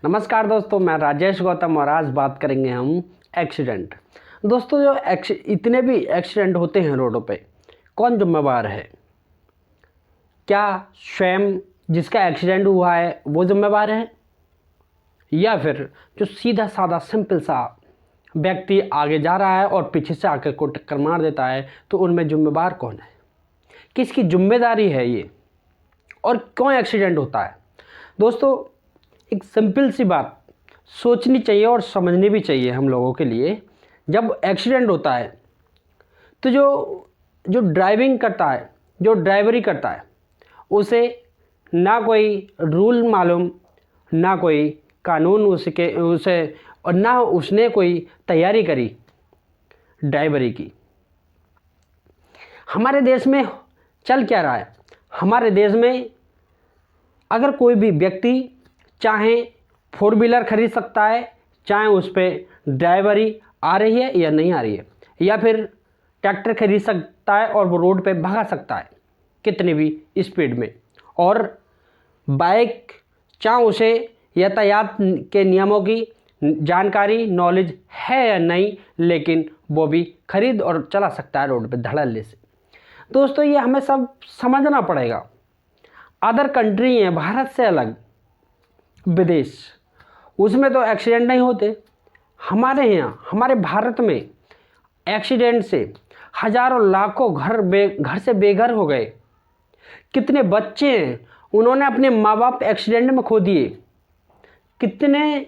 नमस्कार दोस्तों, मैं राजेश गौतम और आज बात करेंगे हम एक्सीडेंट। दोस्तों, जो इतने भी एक्सीडेंट होते हैं रोडों पे, कौन जिम्मेवार है? क्या स्वयं जिसका एक्सीडेंट हुआ है वो जिम्मेवार है, या फिर जो सीधा साधा सिंपल सा व्यक्ति आगे जा रहा है और पीछे से आकर को टक्कर मार देता है? तो उनमें जिम्मेवार कौन है? किसकी जिम्मेदारी है ये, और क्यों एक्सीडेंट होता है? दोस्तों, एक सिंपल सी बात सोचनी चाहिए और समझनी भी चाहिए हम लोगों के लिए। जब एक्सीडेंट होता है तो जो जो ड्राइविंग करता है, जो ड्राइवरी करता है, उसे ना कोई रूल मालूम, ना कोई कानून उसे और ना उसने कोई तैयारी करी ड्राइवरी की। हमारे देश में चल क्या रहा है? हमारे देश में अगर कोई भी व्यक्ति चाहे 4 व्हीलर खरीद सकता है, चाहे उस पर ड्राइवरी आ रही है या नहीं आ रही है, या फिर ट्रैक्टर खरीद सकता है और वो रोड पे भगा सकता है कितनी भी स्पीड में। और बाइक, चाहे उसे यातायात के नियमों की जानकारी नॉलेज है या नहीं, लेकिन वो भी खरीद और चला सकता है रोड पे धड़ल्ले से। दोस्तों, ये हमें सब समझना पड़ेगा। अदर कंट्री हैं भारत से अलग, विदेश, उसमें तो एक्सीडेंट नहीं होते। हमारे यहाँ, हमारे भारत में एक्सीडेंट से हजारों लाखों घर से बेघर हो गए। कितने बच्चे हैं, उन्होंने अपने माँ बाप एक्सीडेंट में खो दिए। कितने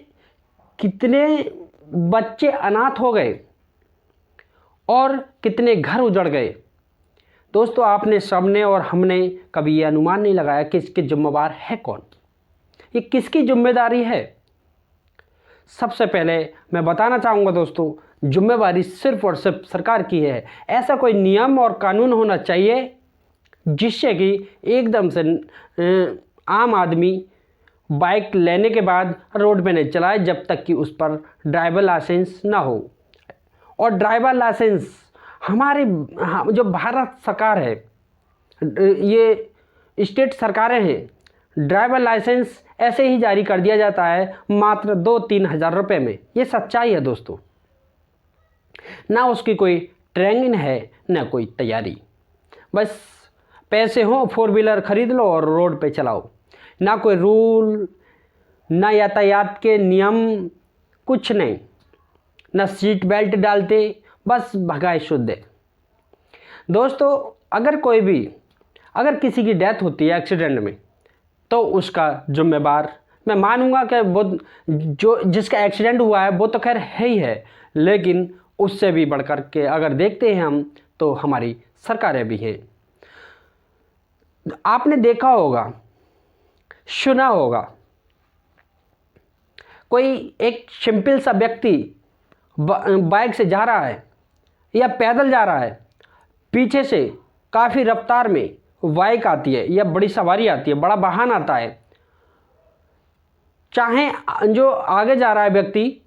कितने बच्चे अनाथ हो गए और कितने घर उजड़ गए। दोस्तों, आपने, सबने और हमने कभी ये अनुमान नहीं लगाया कि इसके जिम्मेवार है कौन, ये किसकी जिम्मेदारी है। सबसे पहले मैं बताना चाहूँगा दोस्तों, जिम्मेवारी सिर्फ और सिर्फ सरकार की है। ऐसा कोई नियम और कानून होना चाहिए जिससे कि एकदम से आम आदमी बाइक लेने के बाद रोड पे नहीं चलाए जब तक कि उस पर ड्राइवर लाइसेंस ना हो। और ड्राइवर लाइसेंस हमारी जो भारत सरकार है, ये स्टेट सरकारें हैं, ड्राइवर लाइसेंस ऐसे ही जारी कर दिया जाता है मात्र 2-3 हज़ार रुपये में। ये सच्चाई है दोस्तों। ना उसकी कोई ट्रेनिंग है, ना कोई तैयारी। बस पैसे हों, 4 व्हीलर खरीद लो और रोड पे चलाओ। ना कोई रूल, ना यातायात के नियम, कुछ नहीं। ना सीट बेल्ट डालते, बस भगाए शुद्ध। दोस्तों, अगर किसी की डेथ होती है एक्सीडेंट में, तो उसका जिम्मेवार मैं मानूंगा कि वो जो जिसका एक्सीडेंट हुआ है वो तो खैर है ही है, लेकिन उससे भी बढ़कर के अगर देखते हैं हम, तो हमारी सरकारें भी हैं। आपने देखा होगा, सुना होगा, कोई एक सिंपल सा व्यक्ति बाइक से जा रहा है या पैदल जा रहा है, पीछे से काफ़ी रफ्तार में बाइक आती है या बड़ी सवारी आती है, बड़ा वाहन आता है। चाहे जो आगे जा रहा है व्यक्ति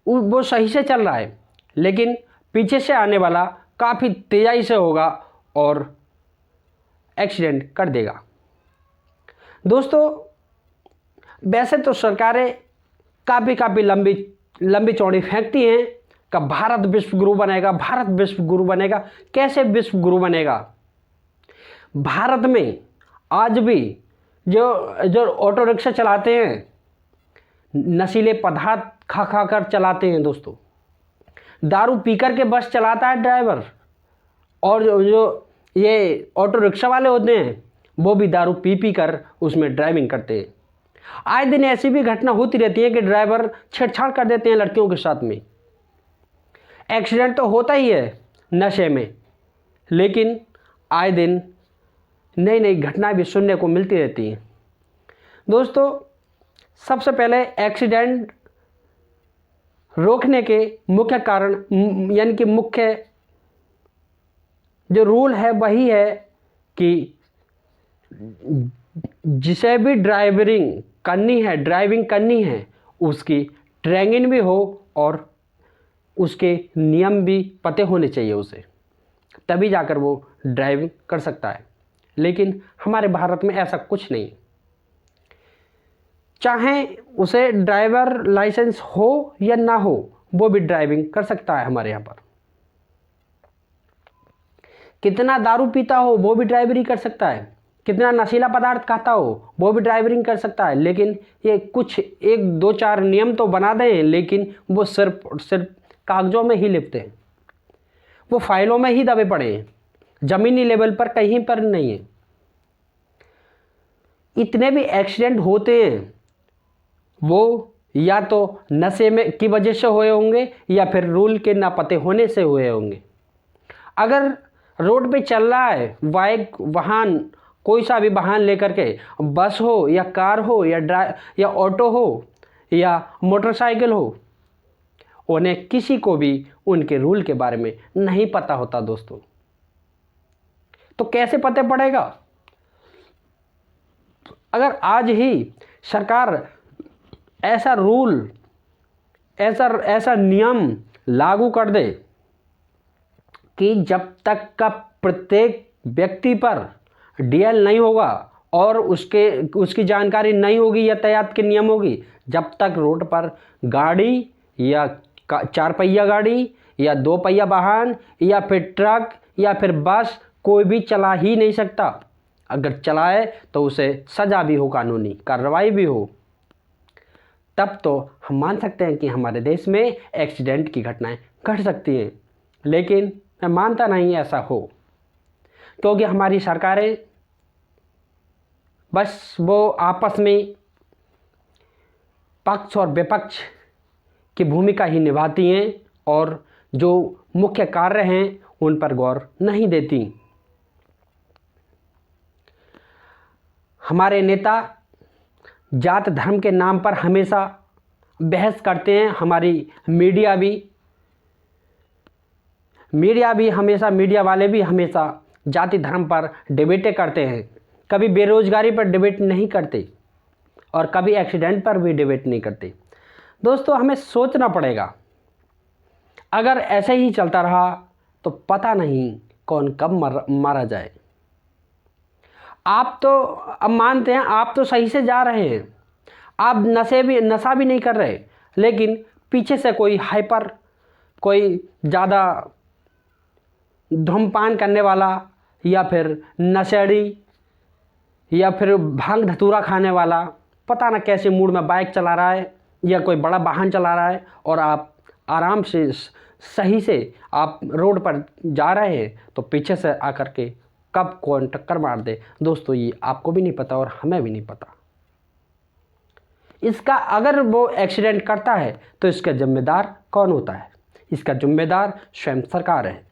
वो सही से चल रहा है, लेकिन पीछे से आने वाला काफ़ी तेज़ी से होगा और एक्सीडेंट कर देगा। दोस्तों, वैसे तो सरकारें काफ़ी लंबी चौड़ी फेंकती हैं कि भारत विश्व गुरु बनेगा, भारत विश्व गुरु बनेगा। कैसे विश्व गुरु बनेगा? भारत में आज भी जो ऑटो रिक्शा चलाते हैं, नशीले पदार्थ खा कर चलाते हैं दोस्तों। दारू पीकर के बस चलाता है ड्राइवर, और जो ये ऑटो रिक्शा वाले होते हैं वो भी दारू पी कर उसमें ड्राइविंग करते हैं। आए दिन ऐसी भी घटना होती रहती है कि ड्राइवर छेड़छाड़ कर देते हैं लड़कियों के साथ में। एक्सीडेंट तो होता ही है नशे में, लेकिन आए दिन नई नई घटनाएं भी सुनने को मिलती रहती हैं। दोस्तों, सबसे पहले एक्सीडेंट रोकने के मुख्य कारण, यानी कि मुख्य जो रूल है वही है कि जिसे भी ड्राइविंग करनी है उसकी ट्रेनिंग भी हो और उसके नियम भी पते होने चाहिए उसे, तभी जाकर वो ड्राइविंग कर सकता है। लेकिन हमारे भारत में ऐसा कुछ नहीं। चाहे उसे ड्राइवर लाइसेंस हो या ना हो, वो भी ड्राइविंग कर सकता है हमारे यहाँ पर। कितना दारू पीता हो वो भी ड्राइवरी कर सकता है, कितना नशीला पदार्थ खाता हो वो भी ड्राइवरिंग कर सकता है। लेकिन ये कुछ 1-2-4 नियम तो बना दें, लेकिन वो सिर्फ कागजों में ही लिखते हैं, वो फाइलों में ही दबे पड़े हैं, ज़मीनी लेवल पर कहीं पर नहीं है। इतने भी एक्सीडेंट होते हैं वो या तो नशे में की वजह से हुए होंगे या फिर रूल के ना पते होने से हुए होंगे। अगर रोड पे चल रहा है बाइक वाहन, कोई सा भी वाहन लेकर के, बस हो या कार हो या ऑटो हो या मोटरसाइकिल हो, उन्हें किसी को भी उनके रूल के बारे में नहीं पता होता दोस्तों। तो कैसे पता पड़ेगा? अगर आज ही सरकार ऐसा रूल, ऐसा नियम लागू कर दे कि जब तक का प्रत्येक व्यक्ति पर डीएल नहीं होगा और उसकी जानकारी नहीं होगी यातायात के नियमों की, जब तक रोड पर गाड़ी या 4 पहिया गाड़ी या 2 पहिया वाहन या फिर ट्रक या फिर बस कोई भी चला ही नहीं सकता। अगर चलाए तो उसे सज़ा भी हो, कानूनी कार्रवाई भी हो, तब तो हम मान सकते हैं कि हमारे देश में एक्सीडेंट की घटनाएं घट सकती हैं। लेकिन मैं मानता नहीं ऐसा हो, क्योंकि हमारी सरकारें बस वो आपस में पक्ष और विपक्ष की भूमिका ही निभाती हैं और जो मुख्य कार्य हैं उन पर गौर नहीं देती। हमारे नेता जात धर्म के नाम पर हमेशा बहस करते हैं। हमारी मीडिया वाले भी हमेशा जाति धर्म पर डिबेटें करते हैं। कभी बेरोजगारी पर डिबेट नहीं करते और कभी एक्सीडेंट पर भी डिबेट नहीं करते। दोस्तों, हमें सोचना पड़ेगा, अगर ऐसे ही चलता रहा तो पता नहीं कौन कब मारा जाए। आप तो अब मानते हैं आप तो सही से जा रहे हैं, आप नशा भी नहीं कर रहे, लेकिन पीछे से कोई हाइपर, कोई ज़्यादा धूम्रपान करने वाला या फिर नशेड़ी या फिर भांग धतूरा खाने वाला, पता ना कैसे मूड में बाइक चला रहा है या कोई बड़ा वाहन चला रहा है और आप आराम से सही से आप रोड पर जा रहे हैं, तो पीछे से आकर के कब कौन टक्कर मार दे दोस्तों, ये आपको भी नहीं पता और हमें भी नहीं पता। इसका अगर वो एक्सीडेंट करता है तो इसका जिम्मेदार कौन होता है? इसका जिम्मेदार स्वयं सरकार है।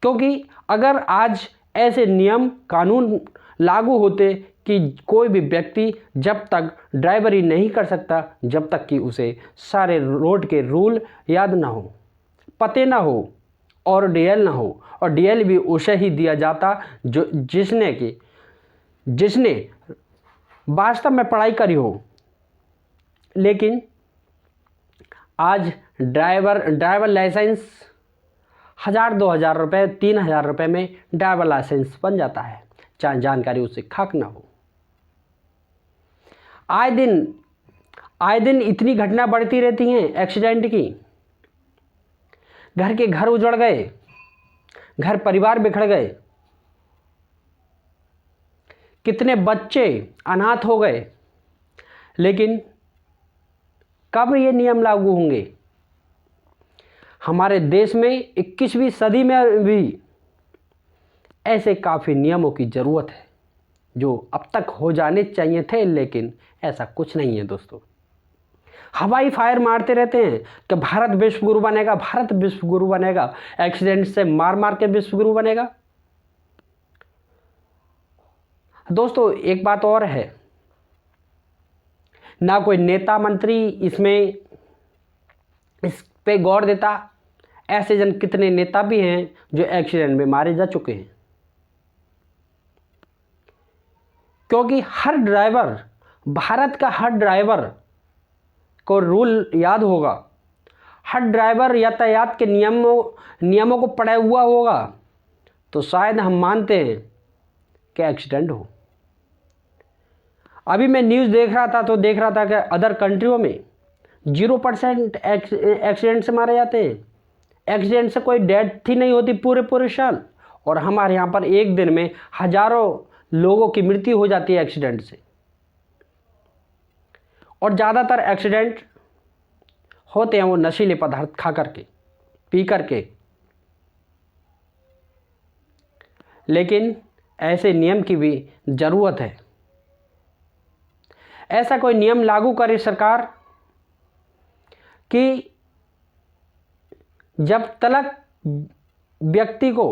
क्योंकि अगर आज ऐसे नियम कानून लागू होते कि कोई भी व्यक्ति जब तक ड्राइवरी नहीं कर सकता, जब तक कि उसे सारे रोड के रूल याद ना हो, पते ना हो और डीएल ना हो, और डीएल भी उसे ही दिया जाता जिसने वास्तव में पढ़ाई करी हो। लेकिन आज ड्राइवर लाइसेंस 1000-2000 रुपये, 3000 रुपये में ड्राइवर लाइसेंस बन जाता है, चाहे जानकारी उससे खाक ना हो। आए दिन इतनी घटना बढ़ती रहती हैं एक्सीडेंट की। घर उजड़ गए, घर परिवार बिखर गए, कितने बच्चे अनाथ हो गए। लेकिन कब ये नियम लागू होंगे? हमारे देश में 21वीं सदी में भी ऐसे काफ़ी नियमों की ज़रूरत है जो अब तक हो जाने चाहिए थे, लेकिन ऐसा कुछ नहीं है दोस्तों। हवाई फायर मारते रहते हैं कि भारत विश्व गुरु बनेगा, भारत विश्व गुरु बनेगा, एक्सीडेंट से मार के विश्व गुरु बनेगा। दोस्तों, एक बात और है, ना कोई नेता मंत्री इस पे गौर देता। ऐसे जन कितने नेता भी हैं जो एक्सीडेंट में मारे जा चुके हैं। क्योंकि भारत का हर ड्राइवर को रूल याद होगा, हर ड्राइवर यातायात के नियमों को पढ़ा हुआ होगा, तो शायद हम मानते हैं कि एक्सीडेंट हो। अभी मैं न्यूज़ देख रहा था तो देख रहा था कि अदर कंट्रियों में 0% एक्सीडेंट से मारे जाते हैं। एक्सीडेंट से कोई डेथ ही नहीं होती पूरे पूरे साल, और हमारे यहाँ पर एक दिन में हज़ारों लोगों की मृत्यु हो जाती है एक्सीडेंट से। और ज़्यादातर एक्सीडेंट होते हैं वो नशीले पदार्थ खा करके, पी करके। लेकिन ऐसे नियम की भी ज़रूरत है। ऐसा कोई नियम लागू करे सरकार कि जब तक व्यक्ति को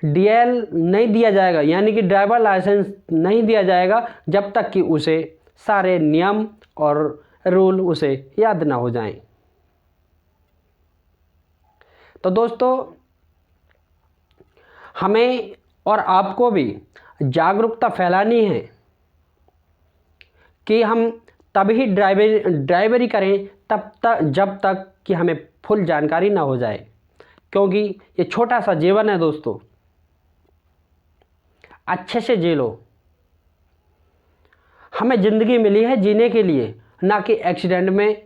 डीएल नहीं दिया जाएगा, यानी कि ड्राइवर लाइसेंस नहीं दिया जाएगा, जब तक कि उसे सारे नियम और रूल उसे याद ना हो जाएं। तो दोस्तों, हमें और आपको भी जागरूकता फैलानी है कि हम तभी ड्राइवरी करें तब तक जब तक कि हमें फुल जानकारी ना हो जाए, क्योंकि ये छोटा सा जीवन है दोस्तों, अच्छे से जी लो। हमें ज़िंदगी मिली है जीने के लिए, ना कि एक्सीडेंट में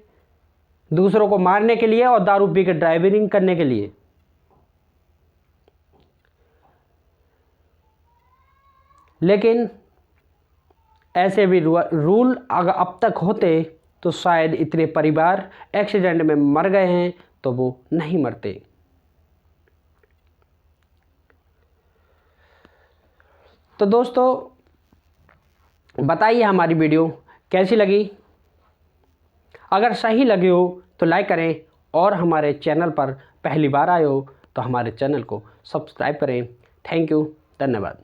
दूसरों को मारने के लिए और दारू पी के ड्राइविंग करने के लिए। लेकिन ऐसे भी रूल अगर अब तक होते तो शायद इतने परिवार एक्सीडेंट में मर गए हैं तो वो नहीं मरते। तो दोस्तों, बताइए हमारी वीडियो कैसी लगी। अगर सही लगी हो तो लाइक करें, और हमारे चैनल पर पहली बार आए हो तो हमारे चैनल को सब्सक्राइब करें। थैंक यू, धन्यवाद।